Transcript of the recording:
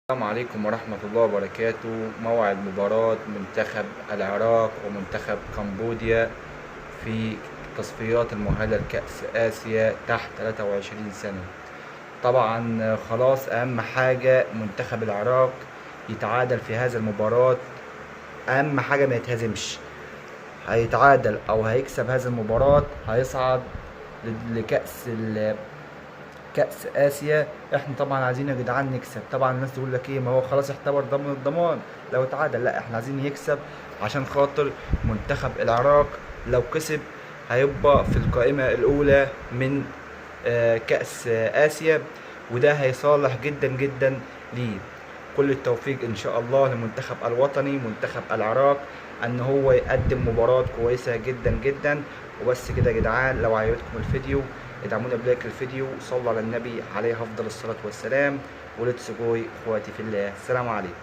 السلام عليكم ورحمة الله وبركاته. موعد مباراة منتخب العراق ومنتخب كمبوديا في تصفيات المؤهلة لكأس آسيا تحت 23 سنة. طبعا خلاص أهم حاجة منتخب العراق يتعادل في هذا المباراة. أهم حاجة ما يتهزمش، هيتعادل أو هيكسب هذه المباراة هيصعد كأس آسيا. احنا طبعا عايزين يا جدعان نكسب. طبعا الناس تقول لك ايه، ما هو خلاص اعتبر ضمن الضمان لو اتعادل. لا، احنا عايزين يكسب عشان خاطر منتخب العراق لو كسب هيبقى في القائمة الأولى من كأس آسيا، وده هيصالح جدا جدا ليه. كل التوفيق إن شاء الله لمنتخب الوطني منتخب العراق، أن هو يقدم مباراة كويسة جدا جدا. وبس كده يا جدعان، لو عجبتكم الفيديو ادعمونا بلايك الفيديو وصلوا على النبي عليه أفضل الصلاة والسلام. وليتس جوي اخواتي في الله، السلام عليكم.